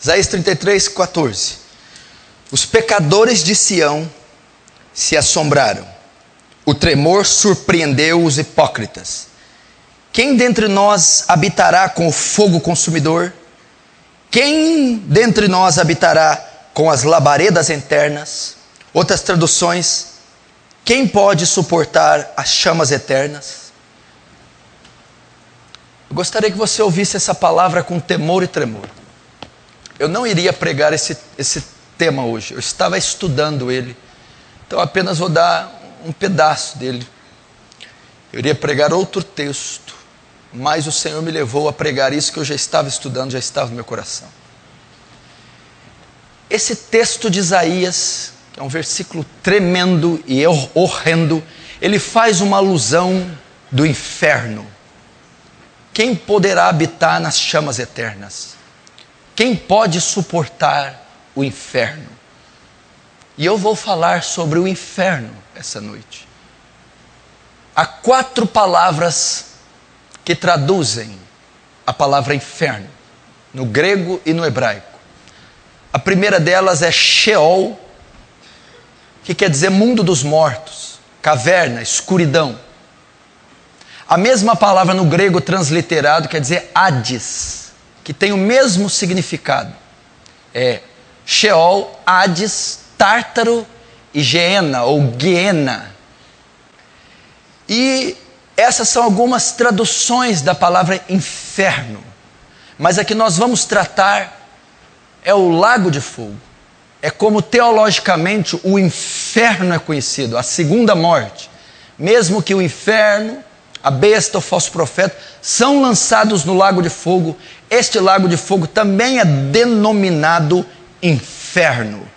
Isaías 33, 14. Os pecadores de Sião se assombraram. O tremor surpreendeu os hipócritas. Quem dentre nós habitará com o fogo consumidor? Quem dentre nós habitará com as labaredas eternas? Outras traduções: quem pode suportar as chamas eternas? Eu gostaria que você ouvisse essa palavra com temor e tremor. Eu não iria pregar esse tema hoje, eu estava estudando ele, então apenas vou dar um pedaço dele. Eu iria pregar outro texto, mas o Senhor me levou a pregar isso que eu já estava estudando, já estava no meu coração. Esse texto de Isaías, que é um versículo tremendo e horrendo, ele faz uma alusão do inferno. Quem poderá habitar nas chamas eternas? Quem pode suportar o inferno? E eu vou falar sobre o inferno essa noite. Há 4 palavras que traduzem a palavra inferno, no grego e no hebraico. A primeira delas é Sheol, que quer dizer mundo dos mortos, caverna, escuridão. A mesma palavra no grego transliterado quer dizer Hades, que tem o mesmo significado. É Sheol, Hades, Tártaro e Geena ou Guiena. E essas são algumas traduções da palavra inferno. Mas a que nós vamos tratar é o lago de fogo. É como teologicamente o inferno é conhecido, a segunda morte. Mesmo que o inferno, a besta, o falso profeta, são lançados no lago de fogo, este lago de fogo também é denominado inferno.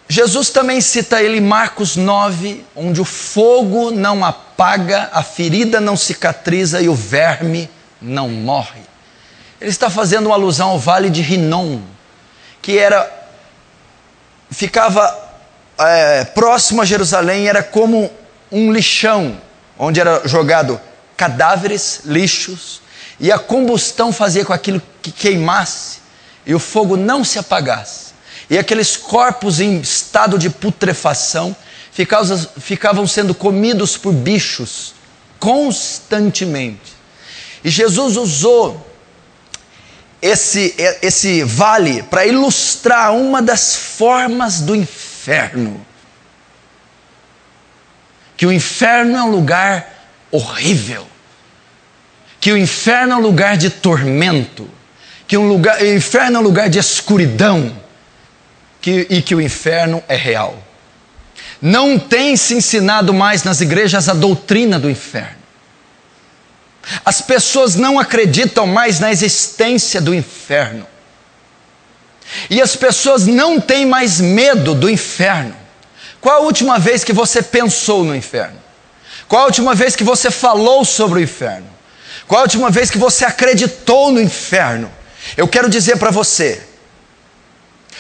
Jesus também cita ele em Marcos 9, onde o fogo não apaga, a ferida não cicatriza e o verme não morre. Ele está fazendo uma alusão ao vale de Rinom, que ficava próximo a Jerusalém, era como um lixão, onde era jogado cadáveres, lixos, e a combustão fazia com aquilo que queimasse, e o fogo não se apagasse. E aqueles corpos em estado de putrefação ficavam sendo comidos por bichos constantemente. E Jesus usou esse vale para ilustrar uma das formas do inferno. Que o inferno é um lugar horrível. Que o inferno é um lugar de tormento. Que o inferno é um lugar de escuridão. E que o inferno é real. Não tem se ensinado mais nas igrejas a doutrina do inferno. As pessoas não acreditam mais na existência do inferno. E as pessoas não têm mais medo do inferno. Qual a última vez que você pensou no inferno? Qual a última vez que você falou sobre o inferno? Qual a última vez que você acreditou no inferno? Eu quero dizer para você,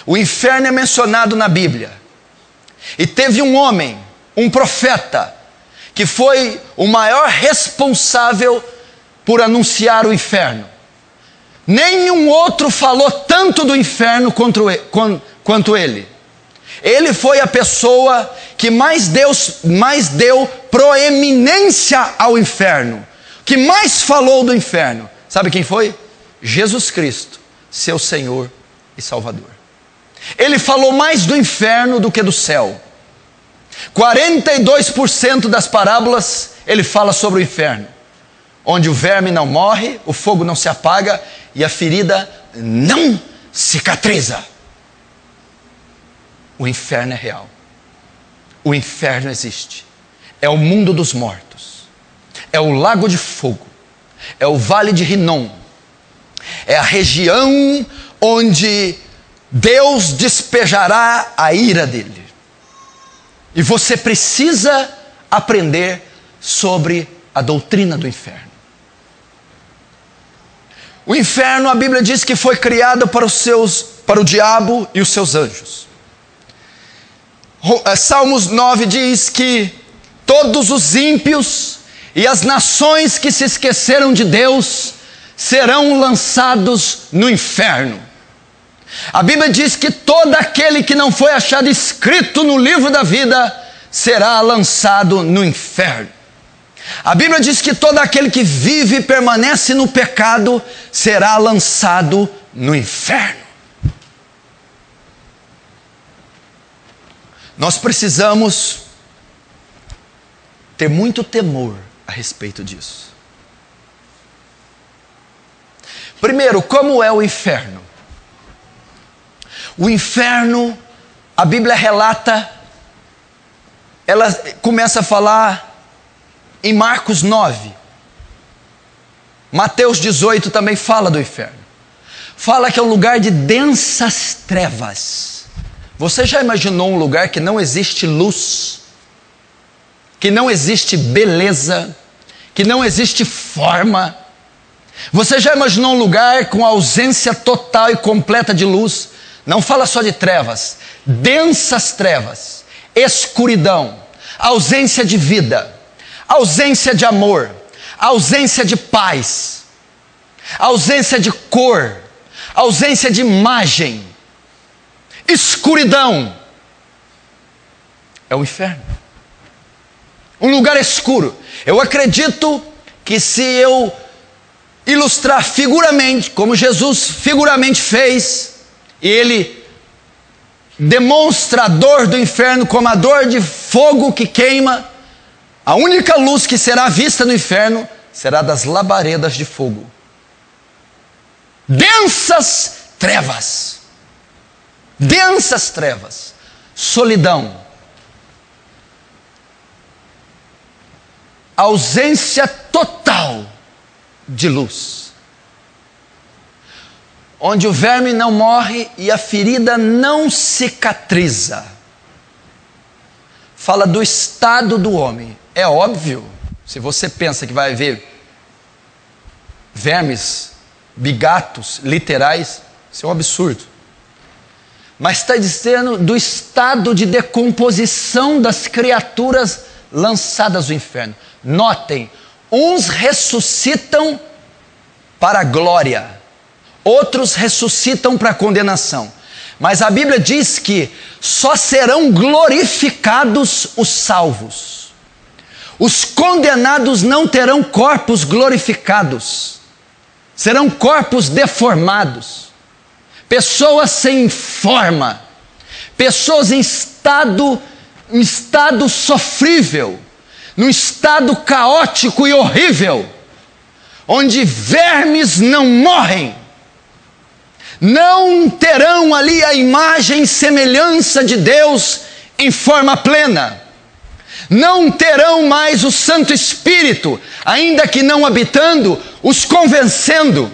o inferno é mencionado na Bíblia. E teve um homem, um profeta, que foi o maior responsável por anunciar o inferno. Nenhum outro falou tanto do inferno quanto ele. Ele foi a pessoa que mais deu proeminência ao inferno, que mais falou do inferno. Sabe quem foi? Jesus Cristo, seu Senhor e Salvador. Ele falou mais do inferno do que do céu. 42% das parábolas ele fala sobre o inferno, onde o verme não morre, o fogo não se apaga e a ferida não cicatriza. O inferno é real. O inferno existe. É o mundo dos mortos. É o lago de fogo. É o vale de Rinom. É a região onde Deus despejará a ira dele. E você precisa aprender sobre a doutrina do inferno. O inferno, a Bíblia diz que foi criado para o diabo e os seus anjos. Salmos 9 diz que todos os ímpios e as nações que se esqueceram de Deus serão lançados no inferno. A Bíblia diz que todo aquele que não foi achado escrito no livro da vida será lançado no inferno. A Bíblia diz que todo aquele que vive e permanece no pecado será lançado no inferno. Nós precisamos ter muito temor a respeito disso. Primeiro, como é o inferno? O inferno, a Bíblia relata, ela começa a falar em Marcos 9. Mateus 18 também fala do inferno. Fala que é um lugar de densas trevas. Você já imaginou um lugar que não existe luz, que não existe beleza, que não existe forma? Você já imaginou um lugar com ausência total e completa de luz? Não fala só de trevas, densas trevas, escuridão, ausência de vida, ausência de amor, ausência de paz, ausência de cor, ausência de imagem, escuridão. É o inferno. Um lugar escuro. Eu acredito que se eu ilustrar figuramente, como Jesus figuramente fez, e ele demonstra a dor do inferno como a dor de fogo que queima, a única luz que será vista no inferno será das labaredas de fogo. Densas trevas. Densas trevas. Solidão. Ausência total de luz. Onde o verme não morre e a ferida não cicatriza. Fala do estado do homem. É óbvio, se você pensa que vai haver vermes, bigatos, literais, isso é um absurdo. Mas está dizendo do estado de decomposição das criaturas lançadas no inferno. Notem, uns ressuscitam para a glória, outros ressuscitam para a condenação. Mas a Bíblia diz que só serão glorificados os salvos. Os condenados não terão corpos glorificados. Serão corpos deformados. Pessoas sem forma. Pessoas em estado sofrível. Num estado caótico e horrível. Onde vermes não morrem. Não terão ali a imagem e semelhança de Deus em forma plena. Não terão mais o Santo Espírito, ainda que não habitando, os convencendo.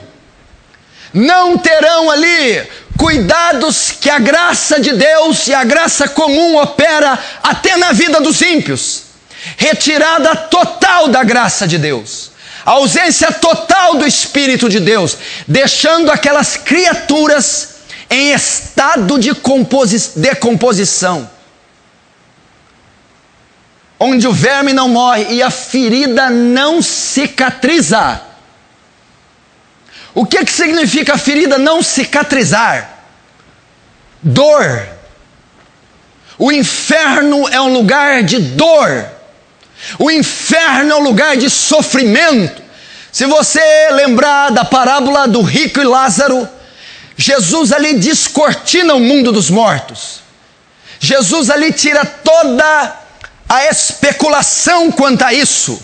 Não terão ali cuidados que a graça de Deus e a graça comum opera até na vida dos ímpios. Retirada total da graça de Deus. A ausência total do Espírito de Deus, deixando aquelas criaturas em estado de decomposição, onde o verme não morre e a ferida não cicatriza. O que significa a ferida não cicatrizar? Dor. O inferno é um lugar de dor. O inferno é um lugar de sofrimento. Se você lembrar da parábola do rico e Lázaro, Jesus ali descortina o mundo dos mortos. Jesus ali tira toda a especulação quanto a isso,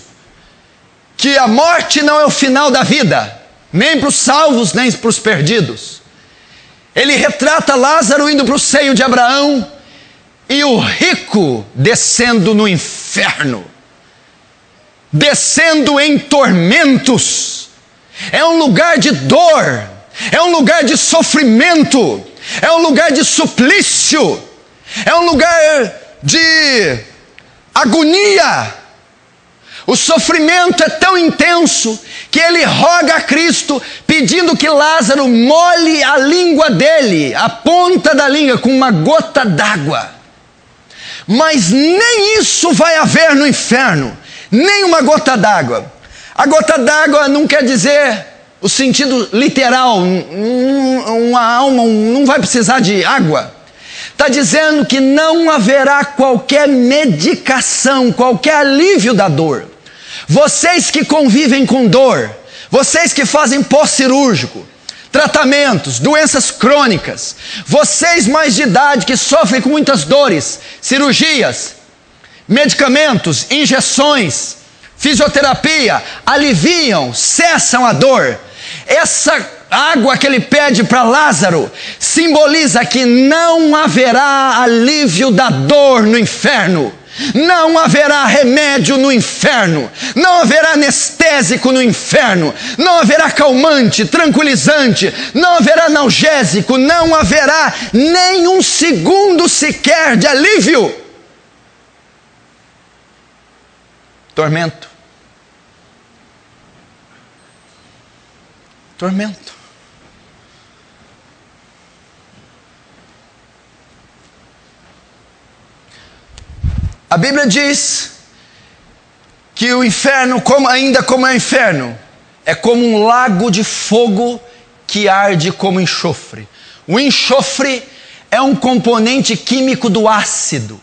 que a morte não é o final da vida, nem para os salvos, nem para os perdidos. Ele retrata Lázaro indo para o seio de Abraão e o rico descendo no inferno, descendo em tormentos. É um lugar de dor, é um lugar de sofrimento, é um lugar de suplício, é um lugar de agonia. O sofrimento é tão intenso que ele roga a Cristo pedindo que Lázaro molhe a língua dele, a ponta da língua, com uma gota d'água. Mas nem isso vai haver no inferno, nem uma gota d'água. A gota d'água não quer dizer o sentido literal, uma alma não vai precisar de água. Está dizendo que não haverá qualquer medicação, qualquer alívio da dor. Vocês que convivem com dor, vocês que fazem pós-cirúrgico, tratamentos, doenças crônicas, vocês mais de idade que sofrem com muitas dores, cirurgias, medicamentos, injeções, fisioterapia, aliviam, cessam a dor. Essa água que ele pede para Lázaro simboliza que não haverá alívio da dor no inferno. Não haverá remédio no inferno, não haverá anestésico no inferno, não haverá calmante, tranquilizante, não haverá analgésico, não haverá nem um segundo sequer de alívio. Tormento. Tormento. A Bíblia diz que o inferno, ainda como é o inferno, é como um lago de fogo que arde como enxofre. O enxofre é um componente químico do ácido.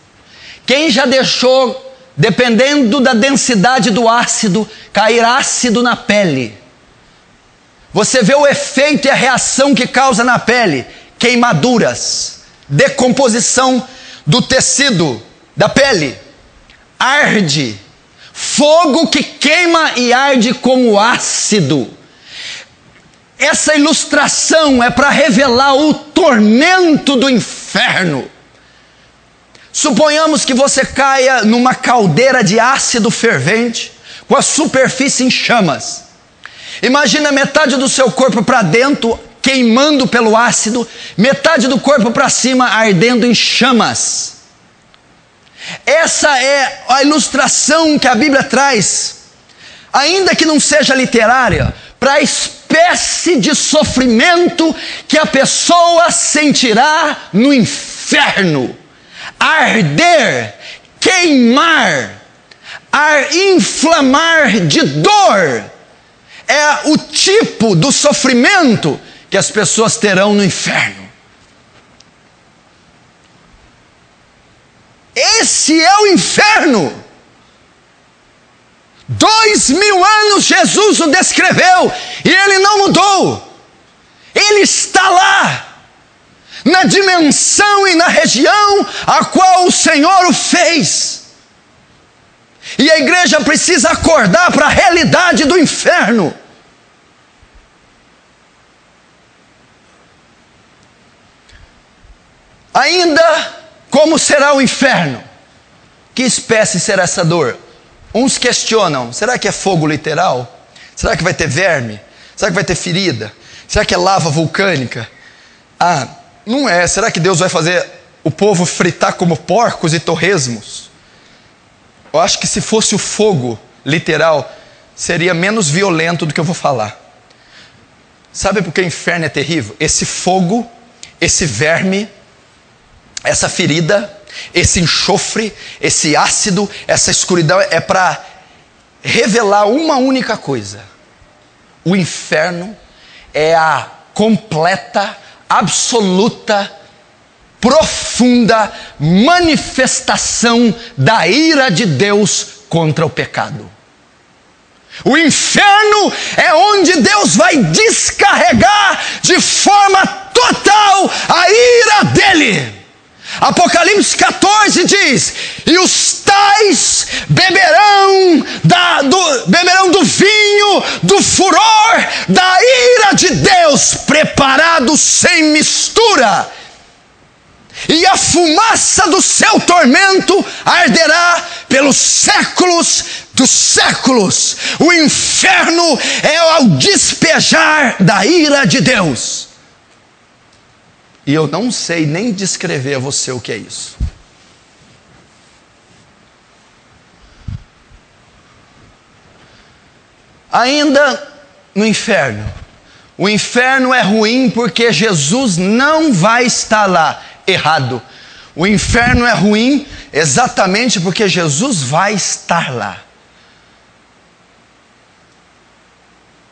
Quem já deixou, dependendo da densidade do ácido, cair ácido na pele? Você vê o efeito e a reação que causa na pele: queimaduras, decomposição do tecido da pele, arde, fogo que queima e arde como ácido. Essa ilustração é para revelar o tormento do inferno. Suponhamos que você caia numa caldeira de ácido fervente, com a superfície em chamas. Imagina metade do seu corpo para dentro, queimando pelo ácido, metade do corpo para cima, ardendo em chamas. Essa é a ilustração que a Bíblia traz, ainda que não seja literária, para a espécie de sofrimento que a pessoa sentirá no inferno. Arder, queimar, inflamar de dor, é o tipo do sofrimento que as pessoas terão no inferno. Esse é o inferno. 2000 anos Jesus o descreveu e ele não mudou. Ele está lá, na dimensão e na região a qual o Senhor o fez. E a igreja precisa acordar para a realidade do inferno. Ainda, como será o inferno? Que espécie será essa dor? Uns questionam: será que é fogo literal? Será que vai ter verme? Será que vai ter ferida? Será que é lava vulcânica? Ah, não é. Será que Deus vai fazer o povo fritar como porcos e torresmos? Eu acho que se fosse o fogo literal, seria menos violento do que eu vou falar. Sabe por que o inferno é terrível? Esse fogo, esse verme, essa ferida, esse enxofre, esse ácido, essa escuridão é para revelar uma única coisa: o inferno é a completa, absoluta, profunda manifestação da ira de Deus contra o pecado. O inferno é onde Deus vai descarregar de forma total a ira dele. Apocalipse 14 diz: e os tais beberão do vinho, do furor, da ira de Deus, preparado sem mistura. E a fumaça do seu tormento arderá pelos séculos dos séculos. O inferno é o despejar da ira de Deus. E eu não sei nem descrever a você o que é isso. Ainda no inferno. O inferno é ruim porque Jesus não vai estar lá. Errado. O inferno é ruim exatamente porque Jesus vai estar lá.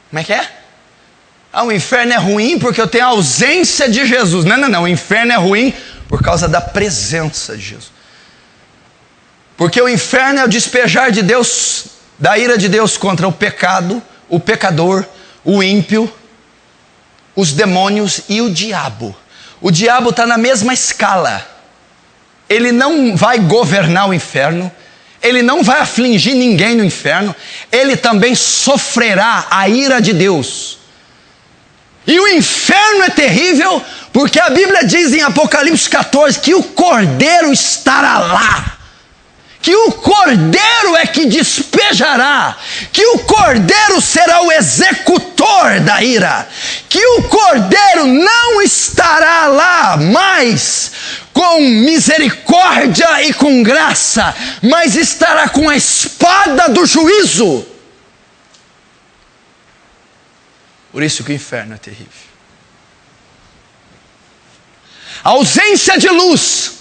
Como é que é? Ah, o inferno é ruim porque eu tenho a ausência de Jesus. Não. O inferno é ruim por causa da presença de Jesus. Porque o inferno é o despejar de Deus, da ira de Deus contra o pecado, o pecador, o ímpio, os demônios e o diabo. O diabo está na mesma escala. Ele não vai governar o inferno. Ele não vai afligir ninguém no inferno. Ele também sofrerá a ira de Deus. E o inferno é terrível, porque a Bíblia diz em Apocalipse 14 que o Cordeiro estará lá. Que o Cordeiro é que despejará, que o Cordeiro será o executor da ira, que o Cordeiro não estará lá mais com misericórdia e com graça, mas estará com a espada do juízo. Por isso que o inferno é terrível. A ausência de luz,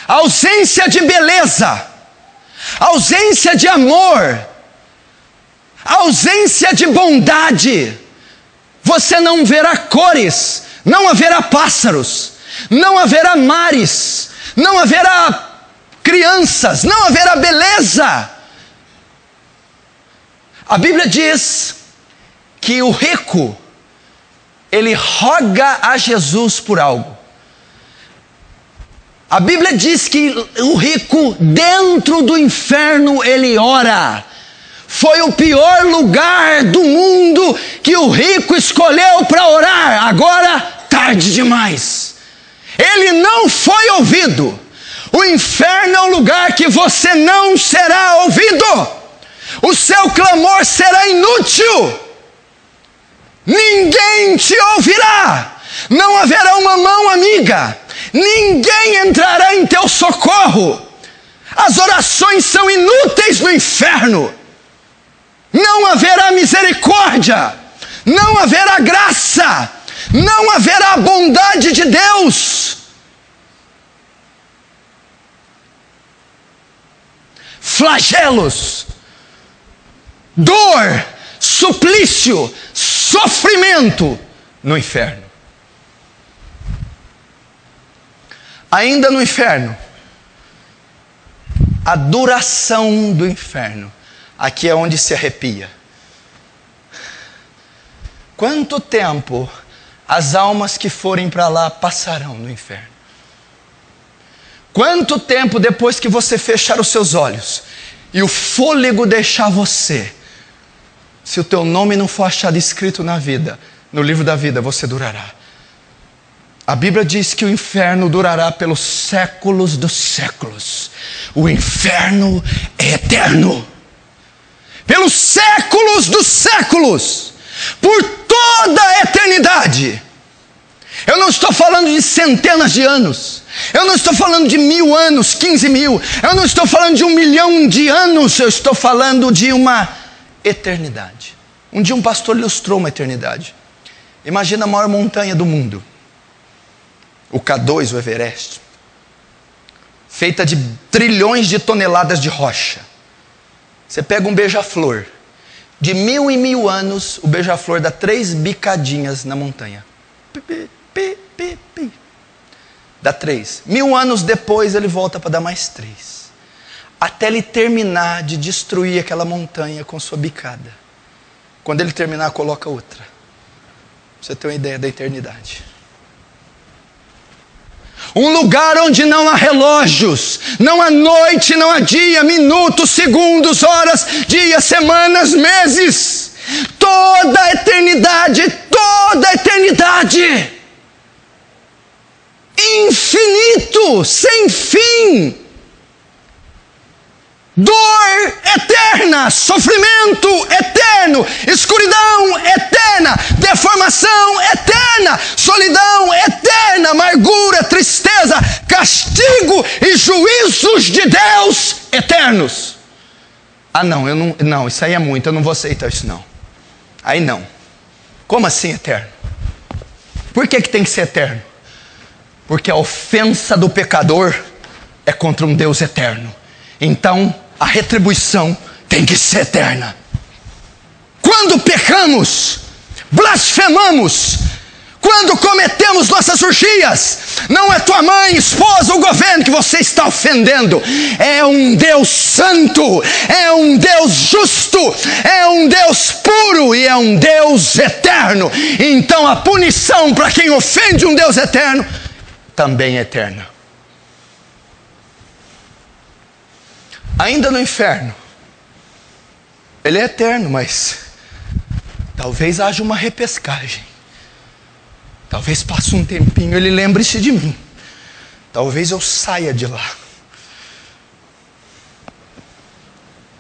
a ausência de beleza, a ausência de amor, a ausência de bondade. Você não verá cores, não haverá pássaros, não haverá mares, não haverá crianças, não haverá beleza. A Bíblia diz que o rico, ele roga a Jesus por algo. A Bíblia diz que o rico dentro do inferno ele ora. Foi o pior lugar do mundo que o rico escolheu para orar. Agora, tarde demais. Ele não foi ouvido. O inferno é um lugar que você não será ouvido. O seu clamor será inútil. Ninguém te ouvirá. Não haverá uma mão amiga. Ninguém entrará em teu socorro. As orações são inúteis no inferno. Não haverá misericórdia. Não haverá graça. Não haverá bondade de Deus. Flagelos, dor, suplício, sofrimento no inferno. Ainda no inferno, a duração do inferno. Aqui é onde se arrepia. Quanto tempo as almas que forem para lá passarão no inferno? Quanto tempo depois que você fechar os seus olhos e o fôlego deixar você, se o teu nome não for achado escrito na vida, no livro da vida, você durará? A Bíblia diz que o inferno durará pelos séculos dos séculos. O inferno é eterno. Pelos séculos dos séculos. Por toda a eternidade. Eu não estou falando de centenas de anos. Eu não estou falando de 1000 anos, 15 mil. Eu não estou falando de 1 milhão de anos. Eu estou falando de uma eternidade. Um dia um pastor ilustrou uma eternidade. Imagina a maior montanha do mundo. O K2, o Everest, feita de trilhões de toneladas de rocha. Você pega um beija-flor, de 1000 em 1000 anos, o beija-flor dá 3 bicadinhas na montanha. Dá 3. 1000 anos depois ele volta para dar mais 3. Até ele terminar de destruir aquela montanha com sua bicada. Quando ele terminar, coloca outra. Pra você ter uma ideia da eternidade. Um lugar onde não há relógios, não há noite, não há dia, minutos, segundos, horas, dias, semanas, meses. Toda a eternidade, infinito, sem fim. Dor eterna, sofrimento eterno, escuridão eterna, deformação eterna, solidão eterna, amargura, tristeza, castigo e juízos de Deus eternos. Ah não, isso aí é muito, eu não vou aceitar isso não. Aí não. Como assim eterno? Por que tem que ser eterno? Porque a ofensa do pecador é contra um Deus eterno. Então, a retribuição tem que ser eterna. Quando pecamos, blasfemamos quando cometemos nossas orgias. Não é tua mãe, esposa ou governo que você está ofendendo. É um Deus santo, é um Deus justo, é um Deus puro e é um Deus eterno. Então a punição para quem ofende um Deus eterno também é eterna. Ainda no inferno, ele é eterno, mas talvez haja uma repescagem. Talvez passe um tempinho, ele lembre-se de mim. Talvez eu saia de lá.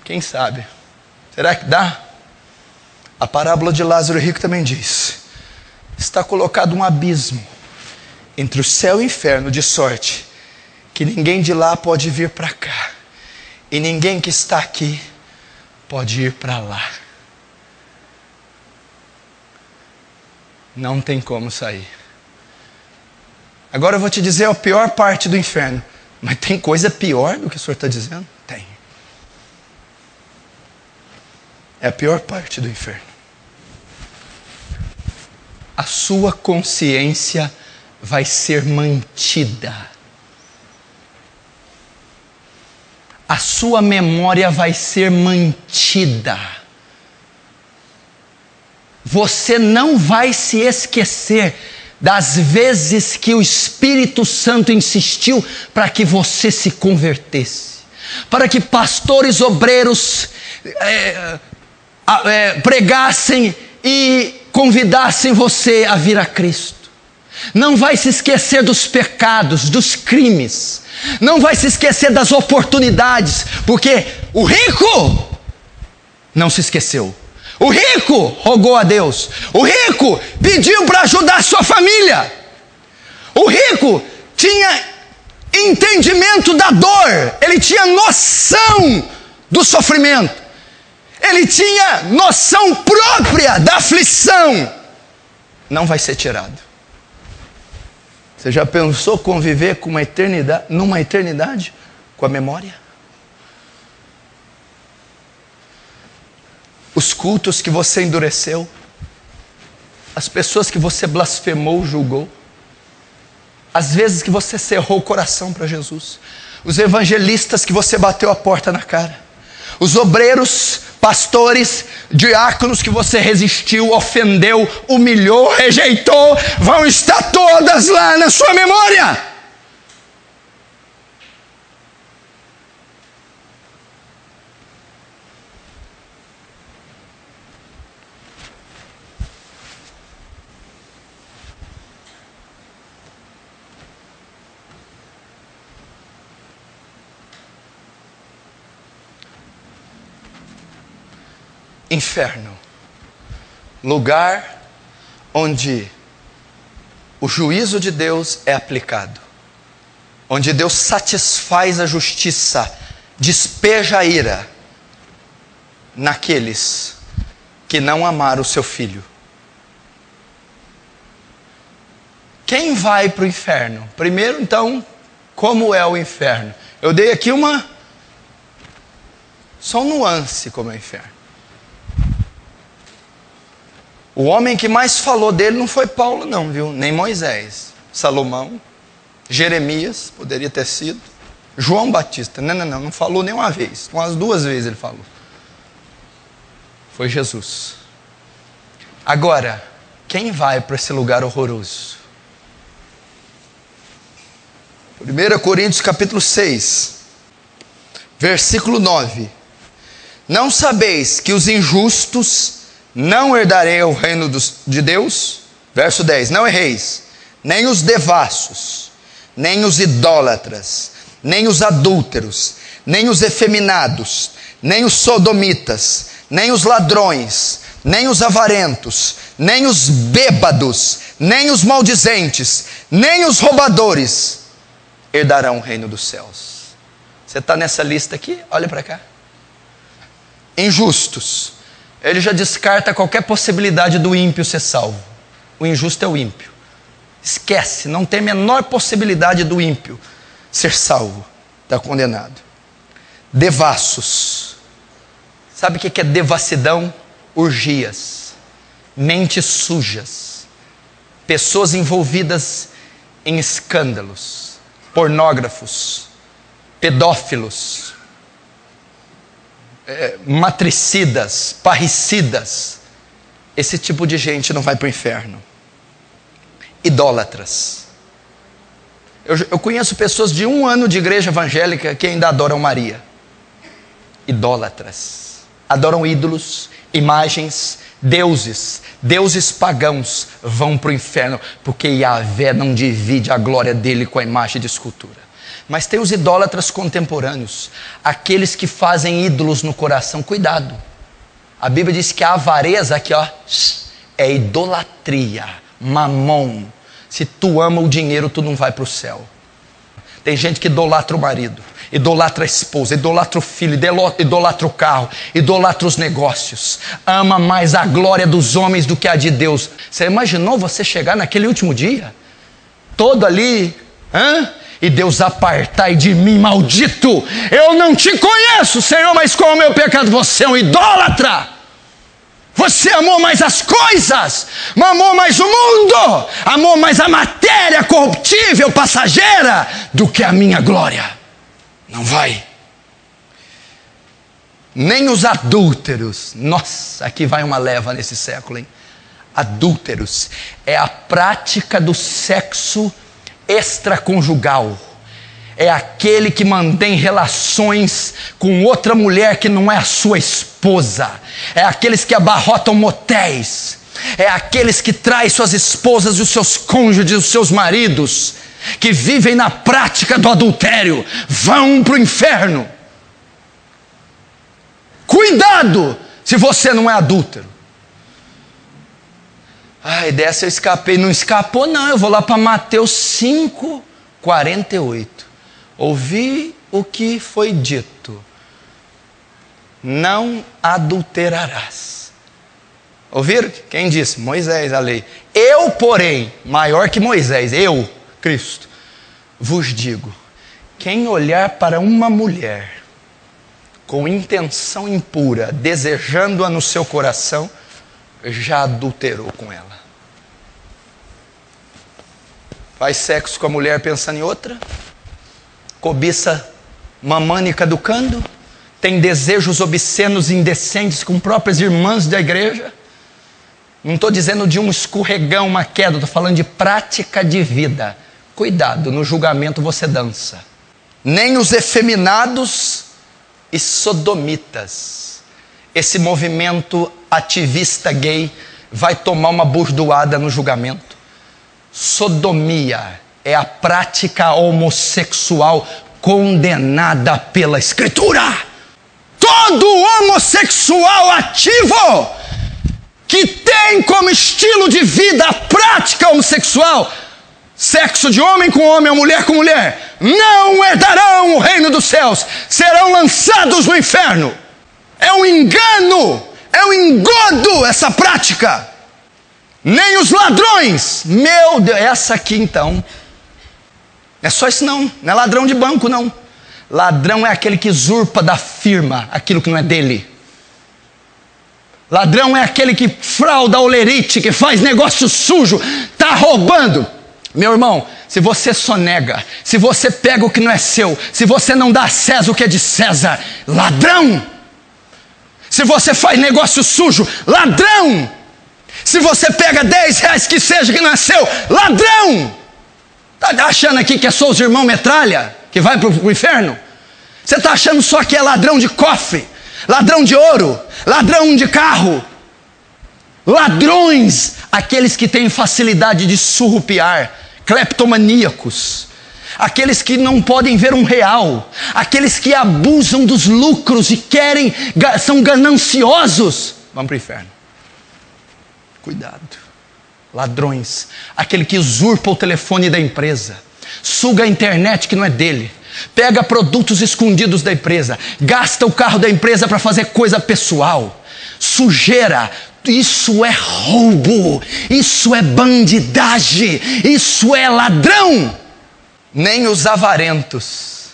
Quem sabe? Será que dá? A parábola de Lázaro Rico também diz: está colocado um abismo entre o céu e o inferno, de sorte que ninguém de lá pode vir para cá, e ninguém que está aqui pode ir para lá. Não tem como sair. Agora eu vou te dizer a pior parte do inferno. Mas tem coisa pior do que o senhor está dizendo? Tem. É a pior parte do inferno. A sua consciência vai ser mantida. A sua memória vai ser mantida. Você não vai se esquecer das vezes que o Espírito Santo insistiu para que você se convertesse, para que pastores, obreiros pregassem e convidassem você a vir a Cristo. Não vai se esquecer dos pecados, dos crimes. Não vai se esquecer das oportunidades, porque o rico não se esqueceu. O rico rogou a Deus. O rico pediu para ajudar a sua família. O rico tinha entendimento da dor. Ele tinha noção do sofrimento. Ele tinha noção própria da aflição. Não vai ser tirado. Você já pensou conviver com uma eternidade, numa eternidade com a memória? Os cultos que você endureceu, as pessoas que você blasfemou, julgou, as vezes que você cerrou o coração para Jesus, os evangelistas que você bateu a porta na cara, os obreiros, pastores, diáconos que você resistiu, ofendeu, humilhou, rejeitou, vão estar todas lá na sua memória. Inferno, lugar onde o juízo de Deus é aplicado, onde Deus satisfaz a justiça, despeja a ira naqueles que não amaram o seu filho. Quem vai para o inferno? Primeiro, então, como é o inferno? Eu dei aqui só um nuance como é o inferno. O homem que mais falou dele não foi Paulo não, viu? Nem Moisés, Salomão, Jeremias, poderia ter sido, João Batista, não falou nem uma vez, umas 2 vezes ele falou. Foi Jesus. Agora, quem vai para esse lugar horroroso? 1 Coríntios capítulo 6, versículo 9. Não sabeis que os injustos não herdarei o reino de Deus? Verso 10, não erreis, nem os devassos, nem os idólatras, nem os adúlteros, nem os efeminados, nem os sodomitas, nem os ladrões, nem os avarentos, nem os bêbados, nem os maldizentes, nem os roubadores herdarão o reino dos céus. Você está nessa lista aqui? Olha para cá. Injustos. Ele já descarta qualquer possibilidade do ímpio ser salvo. O injusto é o ímpio. Esquece, não tem a menor possibilidade do ímpio ser salvo. Está condenado. Devassos. Sabe o que é devassidão? Orgias. mentes sujas, pessoas envolvidas em escândalos, pornógrafos, pedófilos, matricidas, parricidas. Esse tipo de gente não vai para o inferno. Idólatras. Eu conheço pessoas de 1 ano de igreja evangélica que ainda adoram Maria. Idólatras. Adoram ídolos, imagens, deuses pagãos vão para o inferno, porque Yahvé não divide a glória dele com a imagem de escultura. Mas tem os idólatras contemporâneos, aqueles que fazem ídolos no coração. Cuidado, a Bíblia diz que a avareza aqui, ó, é idolatria, mamon. Se tu ama o dinheiro, tu não vai para o céu. Tem gente que idolatra o marido, idolatra a esposa, idolatra o filho, idolatra o carro, idolatra os negócios, ama mais a glória dos homens do que a de Deus. Você imaginou você chegar naquele último dia, todo ali, e Deus apartai de mim, maldito, eu não te conheço, Senhor, mas qual é o meu pecado? Você é um idólatra. Você amou mais as coisas, amou mais o mundo, amou mais a matéria corruptível, passageira, do que a minha glória. Não vai. Nem os adúlteros. Nossa, aqui vai uma leva nesse século, hein? Adúlteros é a prática do sexo extraconjugal. É aquele que mantém relações com outra mulher que não é a sua esposa. É aqueles que abarrotam motéis. É aqueles que traem suas esposas e os seus cônjuges, os seus maridos, que vivem na prática do adultério, vão para o inferno. Cuidado se você não é adúltero. Ai, dessa eu escapei. Não escapou não, eu vou lá para Mateus 5:48. Ouvi o que foi dito: não adulterarás. Ouviram? Quem disse? Moisés, a lei. Eu, porém, maior que Moisés, eu, Cristo, vos digo: quem olhar para uma mulher com intenção impura, desejando-a no seu coração, já adulterou com ela. Faz sexo com a mulher pensando em outra, cobiça mamânica educando, tem desejos obscenos e indecentes com próprias irmãs da igreja. Não estou dizendo de um escorregão, uma queda, estou falando de prática de vida. Cuidado, no julgamento você dança. Nem os efeminados e sodomitas. Esse movimento ativista gay vai tomar uma burdoada no julgamento. Sodomia é a prática homossexual condenada pela Escritura. Todo homossexual ativo que tem como estilo de vida a prática homossexual, sexo de homem com homem ou mulher com mulher, não herdarão o reino dos céus, serão lançados no inferno. É um engano, é um engodo essa prática. Nem os ladrões, meu Deus, essa aqui então, não é só isso não é ladrão de banco não. Ladrão é aquele que usurpa da firma aquilo que não é dele. Ladrão é aquele que frauda a olerite, que faz negócio sujo, está roubando. Meu irmão, se você sonega, se você pega o que não é seu, se você não dá a César o que é de César, ladrão. Se você faz negócio sujo, ladrão. Se você pega R$10 que seja que não é seu, ladrão. Está achando aqui que é só os irmãos metralha que vai para o inferno? Você está achando só que é ladrão de cofre, ladrão de ouro, ladrão de carro? Ladrões, aqueles que têm facilidade de surrupiar, cleptomaníacos, aqueles que não podem ver um real, aqueles que abusam dos lucros e são gananciosos, vão para o inferno. Cuidado. Ladrões, aquele que usurpa o telefone da empresa, suga a internet que não é dele, pega produtos escondidos da empresa, gasta o carro da empresa para fazer coisa pessoal, sujeira. Isso é roubo, isso é bandidagem, isso é ladrão. Nem os avarentos.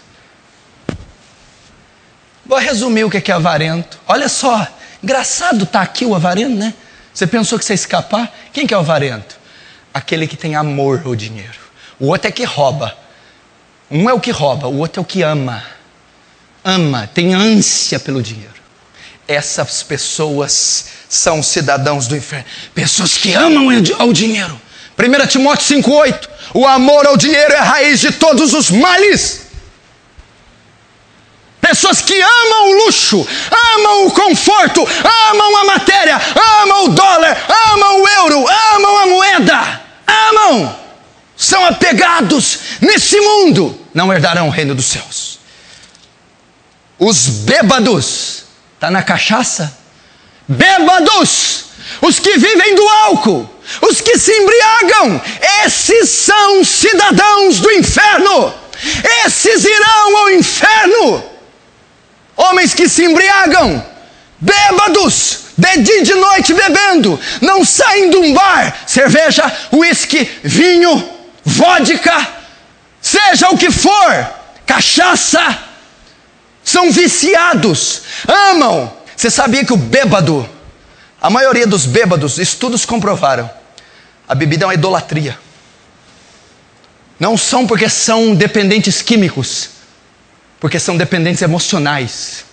Vou resumir o que é avarento. Olha só, engraçado estar aqui o avarento, né? Você pensou que você ia escapar? Quem que é o avarento? Aquele que tem amor ao dinheiro. O outro é que rouba. Um é o que rouba, o outro é o que ama. Ama, tem ânsia pelo dinheiro. Essas pessoas são cidadãos do inferno. Pessoas que amam ao dinheiro. 1 Timóteo 5,8. O amor ao dinheiro é a raiz de todos os males. Pessoas que amam o luxo, amam o conforto, amam a matéria, amam o dólar, amam o euro, amam a moeda, amam, são apegados nesse mundo, não herdarão o reino dos céus. Os bêbados, está na cachaça? Bêbados, os que vivem do álcool, os que se embriagam, esses são cidadãos do inferno, esses irão ao inferno. Homens que se embriagam, bêbados, de dia e de noite bebendo, não saem de um bar, cerveja, uísque, vinho, vodka, seja o que for, cachaça, são viciados, amam. Você sabia que o bêbado, a maioria dos bêbados, estudos comprovaram, a bebida é uma idolatria. Não são porque são dependentes químicos, porque são dependentes emocionais.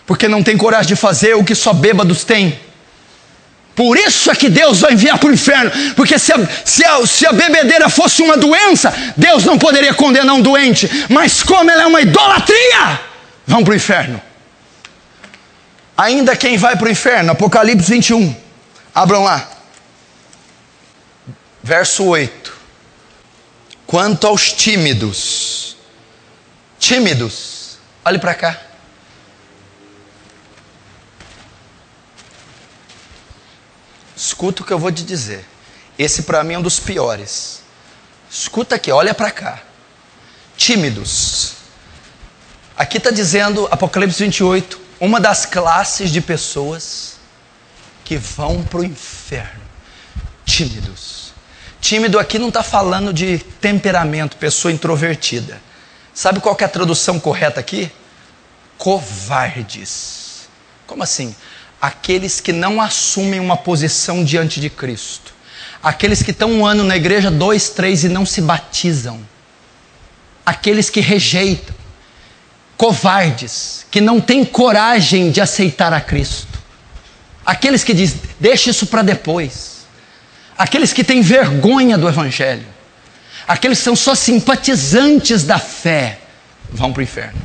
Porque não tem coragem de fazer o que só bêbados têm. Por isso é que Deus vai enviar para o inferno. Porque se a bebedeira fosse uma doença, Deus não poderia condenar um doente. Mas como ela é uma idolatria, vão para o inferno. Ainda quem vai para o inferno, Apocalipse 21. Abram lá. Verso 8. Quanto aos tímidos, olhe para cá. Escuta o que eu vou te dizer. Esse para mim é um dos piores. Escuta aqui, olha para cá. Tímidos. Aqui está dizendo, Apocalipse 28, uma das classes de pessoas que vão para o inferno. Tímidos. Tímido aqui não está falando de temperamento, pessoa introvertida. Sabe qual que é a tradução correta aqui? Covardes. Como assim? Aqueles que não assumem uma posição diante de Cristo. Aqueles que estão um ano na igreja, 2, 3 e não se batizam. Aqueles que rejeitam. Covardes, que não têm coragem de aceitar a Cristo. Aqueles que dizem, deixa isso para depois. Aqueles que têm vergonha do Evangelho, aqueles que são só simpatizantes da fé, vão para o inferno.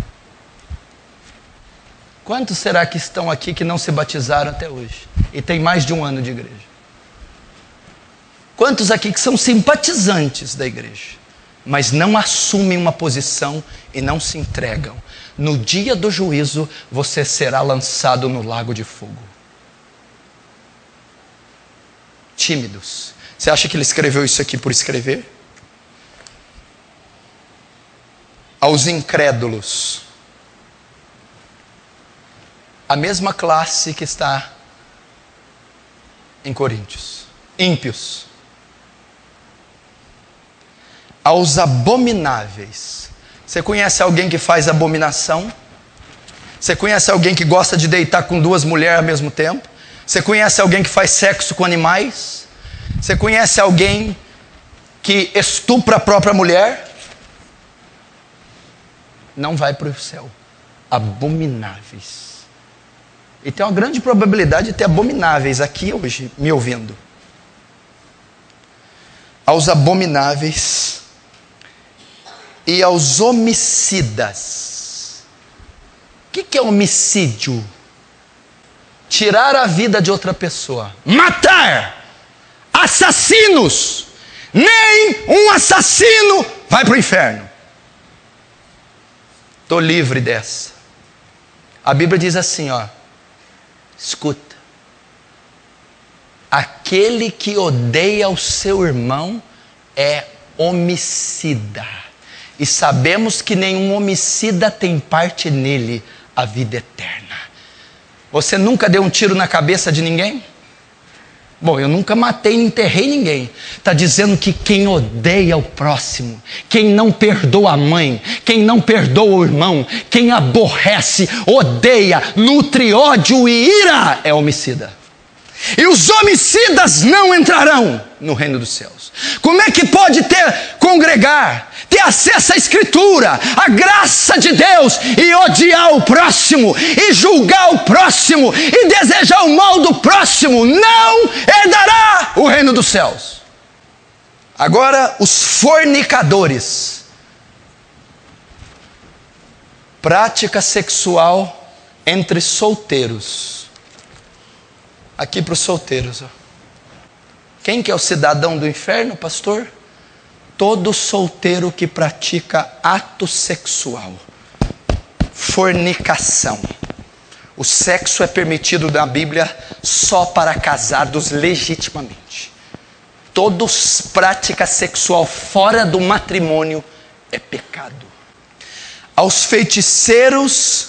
Quantos será que estão aqui que não se batizaram até hoje? E tem mais de um ano de igreja? Quantos aqui que são simpatizantes da igreja, mas não assumem uma posição e não se entregam? No dia do juízo, você será lançado no lago de fogo. Tímidos. Você acha que ele escreveu isso aqui por escrever? Aos incrédulos. A mesma classe que está em Coríntios. Ímpios. Aos abomináveis. Você conhece alguém que faz abominação? Você conhece alguém que gosta de deitar com 2 mulheres ao mesmo tempo? Você conhece alguém que faz sexo com animais? Você conhece alguém que estupra a própria mulher? Não vai para o céu. Abomináveis. E tem uma grande probabilidade de ter abomináveis aqui hoje, me ouvindo. Aos abomináveis e aos homicidas. O que é homicídio? Tirar a vida de outra pessoa. Matar. Assassinos. Nem um assassino vai para o inferno. Estou livre dessa. A Bíblia diz assim, ó. Escuta. Aquele que odeia o seu irmão é homicida. E sabemos que nenhum homicida tem parte nele a vida eterna. Você nunca deu um tiro na cabeça de ninguém? Bom, eu nunca matei nem enterrei ninguém. Está dizendo que quem odeia o próximo, quem não perdoa a mãe, quem não perdoa o irmão, quem aborrece, odeia, nutre ódio e ira, é homicida. E os homicidas não entrarão no reino dos céus. Como é que pode congregar, ter acesso à Escritura, à graça de Deus, e odiar o próximo, e julgar o próximo, e desejar o mal do próximo? Não herdará o reino dos céus. Agora, os fornicadores. Prática sexual entre solteiros. Aqui para os solteiros. Ó. Quem que é o cidadão do inferno, pastor? Todo solteiro que pratica ato sexual. Fornicação. O sexo é permitido na Bíblia só para casados legitimamente. Toda prática sexual fora do matrimônio é pecado. Aos feiticeiros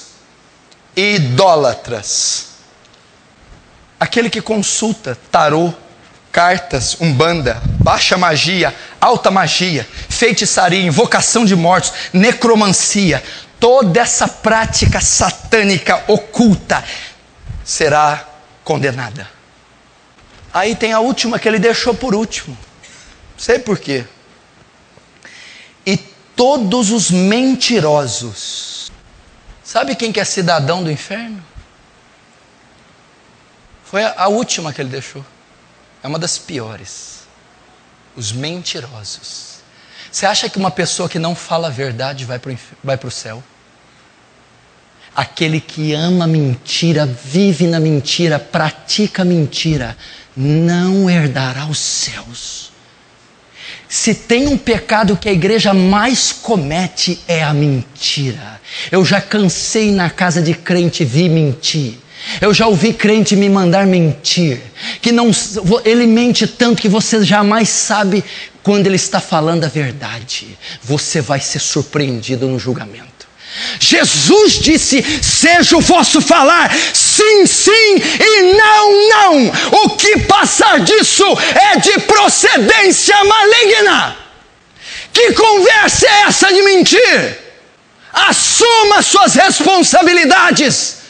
e idólatras. Aquele que consulta tarô, cartas, umbanda, baixa magia, alta magia, feitiçaria, invocação de mortos, necromancia, toda essa prática satânica oculta será condenada. Aí tem a última que ele deixou por último. Sei por quê. E todos os mentirosos. Sabe quem que é cidadão do inferno? Foi a última que ele deixou. É uma das piores. Os mentirosos. Você acha que uma pessoa que não fala a verdade vai para o céu? Aquele que ama mentira, vive na mentira, pratica mentira, não herdará os céus. Se tem um pecado que a igreja mais comete, é a mentira. Eu já cansei na casa de crente vir mentir. Eu já ouvi crente me mandar mentir, que ele mente tanto que você jamais sabe quando ele está falando a verdade. Você vai ser surpreendido no julgamento. Jesus disse: seja o vosso falar sim, sim e não, não. O que passar disso é de procedência maligna. Que conversa é essa de mentir? Assuma suas responsabilidades.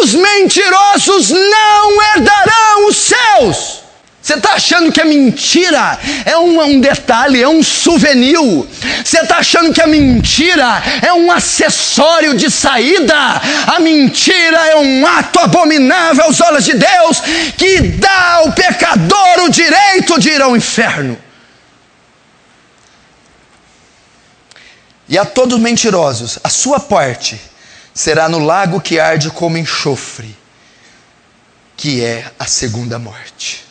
Os mentirosos não herdarão os céus. Você está achando que a mentira é um detalhe, é um souvenir? Você está achando que a mentira é um acessório de saída? A mentira é um ato abominável aos olhos de Deus, que dá ao pecador o direito de ir ao inferno. E a todos os mentirosos, a sua parte será no lago que arde como enxofre, que é a segunda morte.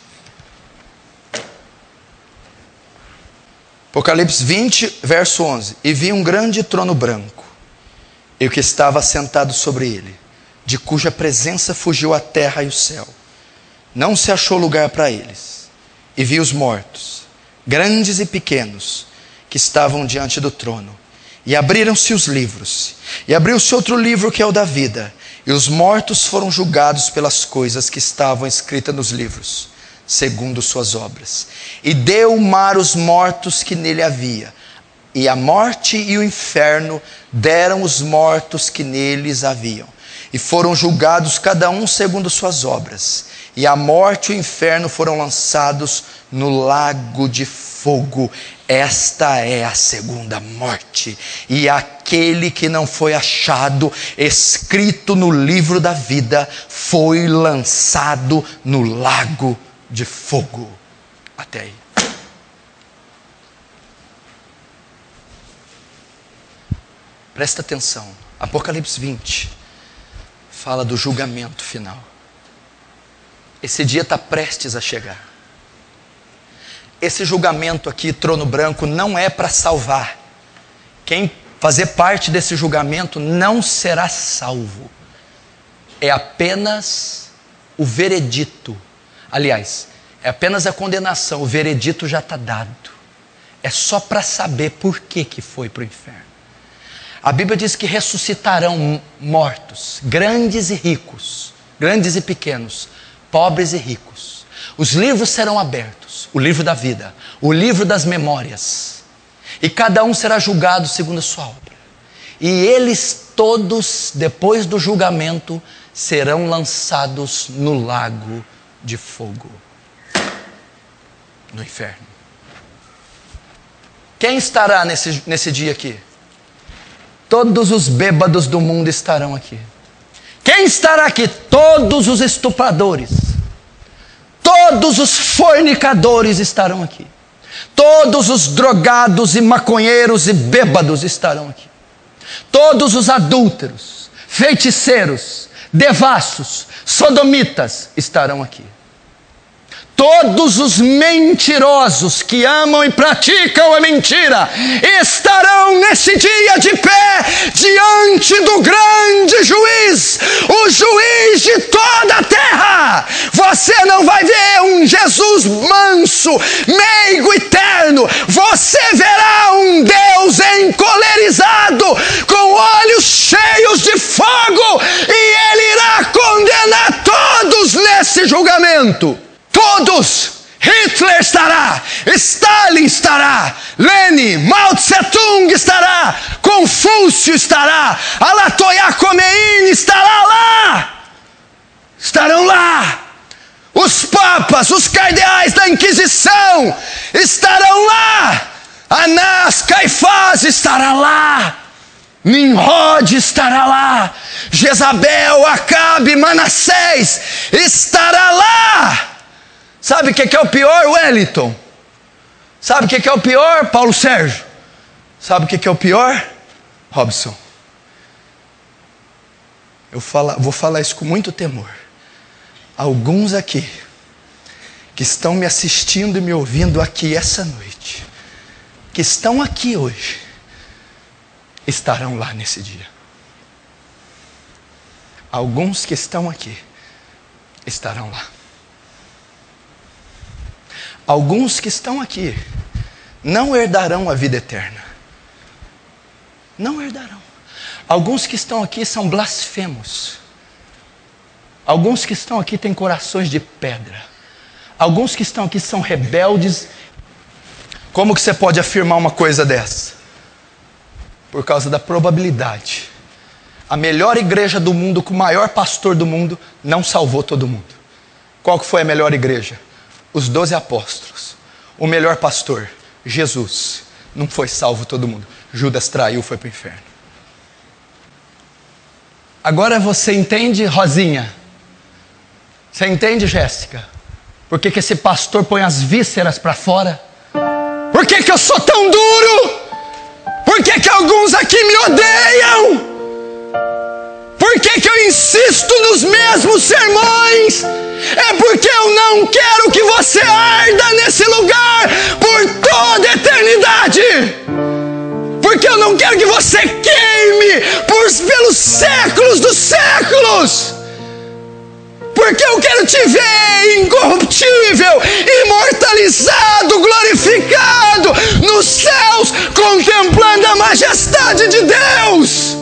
Apocalipse 20, verso 11. E vi um grande trono branco, e o que estava sentado sobre ele, de cuja presença fugiu a terra e o céu. Não se achou lugar para eles. E vi os mortos, grandes e pequenos, que estavam diante do trono. E abriram-se os livros, e abriu-se outro livro que é o da vida, e os mortos foram julgados pelas coisas que estavam escritas nos livros, segundo suas obras. E deu o mar os mortos que nele havia, e a morte e o inferno deram os mortos que neles haviam, e foram julgados cada um segundo suas obras. E a morte e o inferno foram lançados no lago de fogo. Esta é a segunda morte. E aquele que não foi achado escrito no livro da vida foi lançado no lago de fogo. Até aí. Presta atenção. Apocalipse 20 fala do julgamento final. Esse dia está prestes a chegar. Esse julgamento aqui, trono branco, não é para salvar. Quem fazer parte desse julgamento não será salvo. É apenas o veredito. Aliás, é apenas a condenação. O veredito já está dado. É só para saber por que foi para o inferno. A Bíblia diz que ressuscitarão mortos, grandes e ricos, grandes e pequenos, pobres e ricos. Os livros serão abertos, o livro da vida, o livro das memórias, e cada um será julgado segundo a sua obra. E eles todos, depois do julgamento, serão lançados no lago de fogo, no inferno. Quem estará nesse dia aqui? Todos os bêbados do mundo estarão aqui. Quem estará aqui? Todos os estupradores, todos os fornicadores estarão aqui. Todos os drogados e maconheiros e bêbados estarão aqui. Todos os adúlteros, feiticeiros, devassos, sodomitas estarão aqui. Todos os mentirosos que amam e praticam a mentira estarão nesse dia de pé diante do grande juiz, o juiz de toda a terra. Você não vai ver um Jesus manso, meigo e terno. Você verá um Deus encolerizado, com olhos cheios de fogo, e Ele irá condenar todos nesse julgamento. Todos. Hitler estará, Stalin estará, Lenin, Mao Tse-tung estará, Confúcio estará, Ayatollah Khomeini estará lá. Estarão lá. Os papas, os cardeais da Inquisição estarão lá. Anás, Caifás estará lá. Nimrod estará lá. Jezabel, Acabe, Manassés estará lá. Sabe o que é o pior, Wellington? Sabe o que é o pior, Paulo Sérgio? Sabe o que é o pior, Robson? Vou falar isso com muito temor. Alguns aqui, que estão me assistindo e me ouvindo aqui essa noite, que estão aqui hoje, estarão lá nesse dia. Alguns que estão aqui, estarão lá. Alguns que estão aqui não herdarão a vida eterna. Não herdarão. Alguns que estão aqui são blasfemos. Alguns que estão aqui têm corações de pedra. Alguns que estão aqui são rebeldes. Como que você pode afirmar uma coisa dessa? Por causa da probabilidade. A melhor igreja do mundo, com o maior pastor do mundo, não salvou todo mundo. Qual que foi a melhor igreja? Os 12 apóstolos. O melhor pastor, Jesus, não foi salvo todo mundo. Judas traiu, foi para o inferno. Agora você entende, Rosinha? Você entende, Jéssica? Por que esse pastor põe as vísceras para fora? Por que eu sou tão duro? Por que alguns aqui me odeiam? Por que eu insisto nos mesmos sermões? É porque eu não quero que você arda nesse lugar por toda a eternidade. Porque eu não quero que você queime pelos séculos dos séculos. Porque eu quero te ver incorruptível, imortalizado, glorificado nos céus, contemplando a majestade de Deus.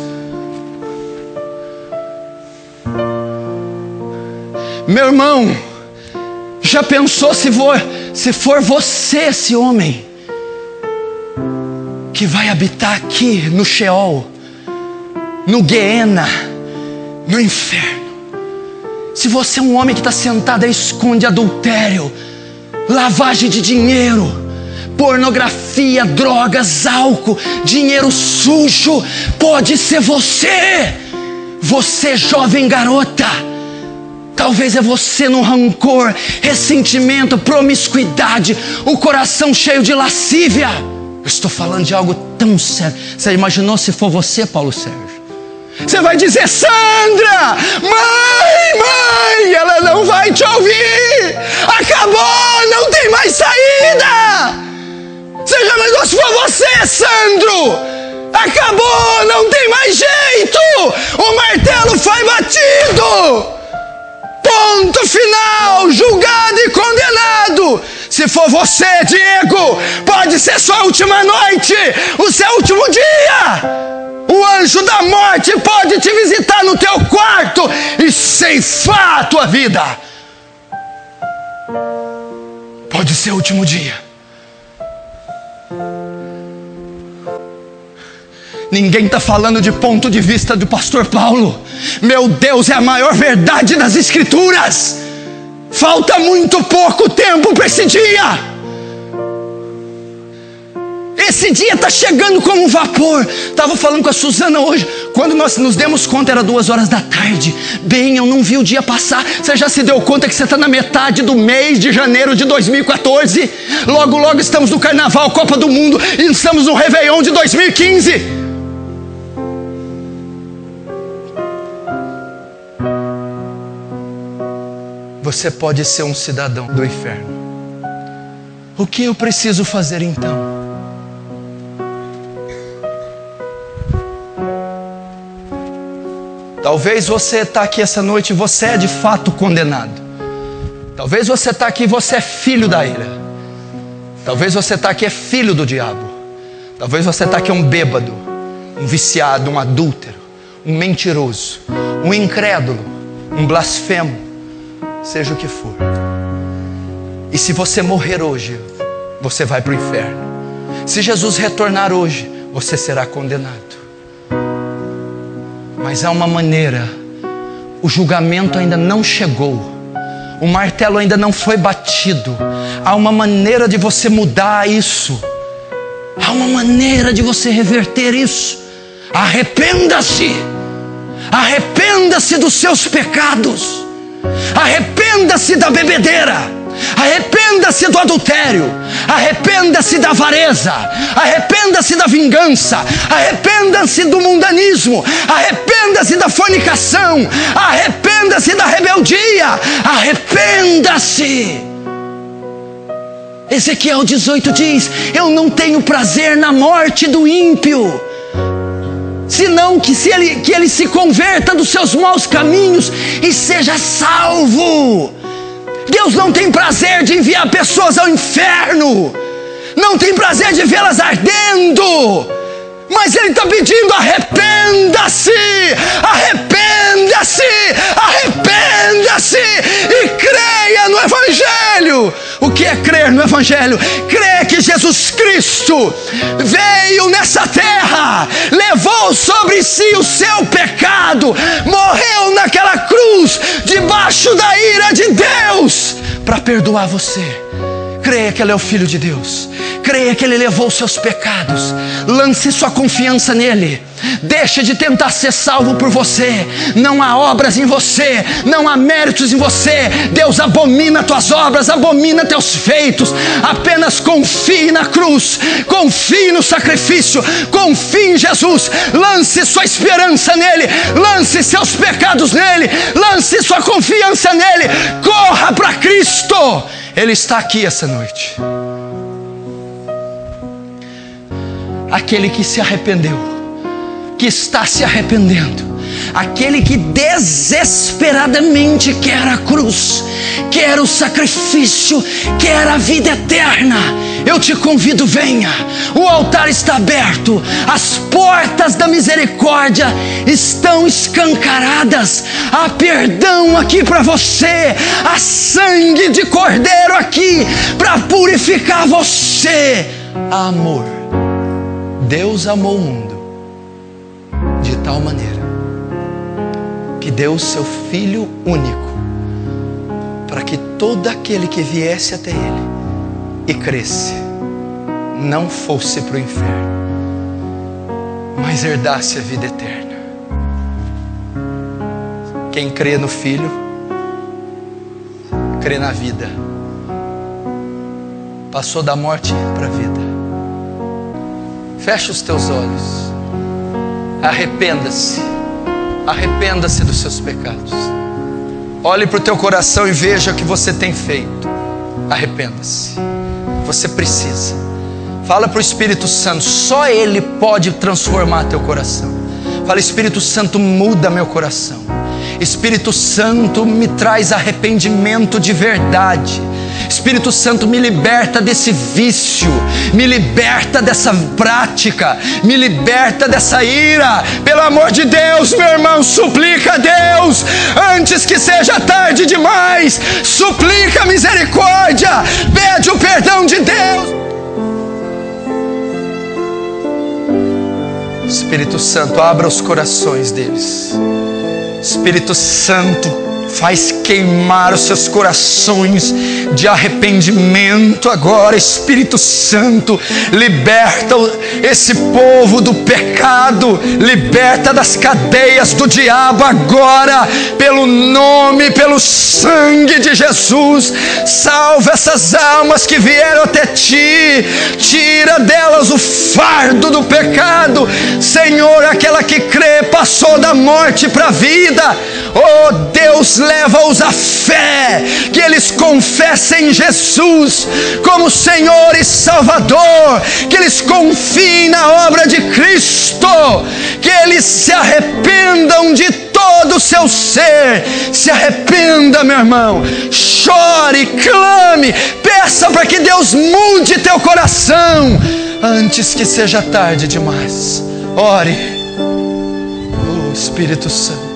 Meu irmão, já pensou se for você esse homem que vai habitar aqui no Sheol, no Guiena, no inferno? Se você é um homem que está sentado e esconde adultério, lavagem de dinheiro, pornografia, drogas, álcool, dinheiro sujo, pode ser você. Você, jovem garota. Talvez é você no rancor, ressentimento, promiscuidade, o coração cheio de lascívia. Eu estou falando de algo tão sério. Você imaginou se for você, Paulo Sérgio? Você vai dizer: Sandra, mãe, ela não vai te ouvir. Acabou, não tem mais saída. Você já imaginou se for você, Sandro? Acabou, não tem mais jeito. O martelo foi batido. Ponto final, julgado e condenado. Se for você, Diego, pode ser sua última noite, o seu último dia. O anjo da morte pode te visitar no teu quarto e ceifar a tua vida. Pode ser o último dia. Ninguém está falando de ponto de vista do pastor Paulo. Meu Deus, é a maior verdade das Escrituras. Falta muito pouco tempo para esse dia. Esse dia está chegando como um vapor. Estava falando com a Suzana hoje. Quando nós nos demos conta, era 2 da tarde. Bem, eu não vi o dia passar. Você já se deu conta que você está na metade do mês de janeiro de 2014? Logo, logo estamos no Carnaval, Copa do Mundo, e estamos no Réveillon de 2015. Você pode ser um cidadão do inferno. O que eu preciso fazer então? Talvez você está aqui essa noite e você é de fato condenado. Talvez você está aqui e você é filho da ira. Talvez você está aqui e é filho do diabo. Talvez você está aqui um bêbado, um viciado, um adúltero, um mentiroso, um incrédulo, um blasfemo, seja o que for. E se você morrer hoje, você vai para o inferno. Se Jesus retornar hoje, você será condenado. Mas há uma maneira. O julgamento ainda não chegou. O martelo ainda não foi batido. Há uma maneira de você mudar isso. Há uma maneira de você reverter isso. Arrependa-se. Arrependa-se dos seus pecados. Arrependa-se da bebedeira. Arrependa-se do adultério. Arrependa-se da avareza. Arrependa-se da vingança. Arrependa-se do mundanismo. Arrependa-se da fornicação. Arrependa-se da rebeldia. Arrependa-se. Ezequiel 18 diz: eu não tenho prazer na morte do ímpio, senão que ele se converta dos seus maus caminhos e seja salvo. Deus não tem prazer de enviar pessoas ao inferno, não tem prazer de vê-las ardendo, mas Ele está pedindo: arrependa-se, arrependa-se, arrependa-se e creia no Evangelho. O que é crer no Evangelho? Crer que Jesus Cristo veio nessa terra, levou sobre si o seu pecado, morreu naquela cruz, debaixo da ira de Deus, para perdoar você. Creia que Ele é o Filho de Deus. Creia que Ele levou os seus pecados. Lance sua confiança nele. Deixe de tentar ser salvo por você. Não há obras em você, não há méritos em você. Deus abomina tuas obras, abomina teus feitos. Apenas confie na cruz, confie no sacrifício, confie em Jesus. Lance sua esperança nele, lance seus pecados nele, lance sua confiança nele. Corra para Cristo. Ele está aqui essa noite. Aquele que se arrependeu, que está se arrependendo, aquele que desesperadamente quer a cruz, quer o sacrifício, quer a vida eterna. Eu te convido, venha. O altar está aberto, as portas da misericórdia estão escancaradas. Há perdão aqui para você, há sangue de cordeiro aqui para purificar você. Há amor. Deus amou o mundo de tal maneira que deu o seu Filho único, para que todo aquele que viesse até Ele e cresce não fosse para o inferno, mas herdasse a vida eterna. Quem crê no Filho, crê na vida. Passou da morte para a vida. Feche os teus olhos. Arrependa-se. Arrependa-se dos seus pecados. Olhe para o teu coração e veja o que você tem feito. Arrependa-se. Você precisa. Fala para o Espírito Santo. Só Ele pode transformar teu coração. Fala: Espírito Santo, muda meu coração. Espírito Santo, me traz arrependimento de verdade. Espírito Santo, me liberta desse vício, me liberta dessa prática, me liberta dessa ira. Pelo amor de Deus, meu irmão, suplica a Deus antes que seja tarde demais. Suplica misericórdia, pede o perdão de Deus. Espírito Santo, abra os corações deles. Espírito Santo, faz queimar os seus corações de arrependimento agora. Espírito Santo, liberta esse povo do pecado, liberta das cadeias do diabo agora, pelo nome, pelo sangue de Jesus. Salva essas almas que vieram até Ti, tira delas o fardo do pecado. Senhor, aquela que crê passou da morte para a vida. Oh Deus, leva-os à fé, que eles confessem Jesus como Senhor e Salvador, que eles confiem na obra de Cristo, que eles se arrependam de todo o seu ser. Se arrependa, meu irmão, chore, clame, peça para que Deus mude teu coração antes que seja tarde demais. Ore. Oh Espírito Santo,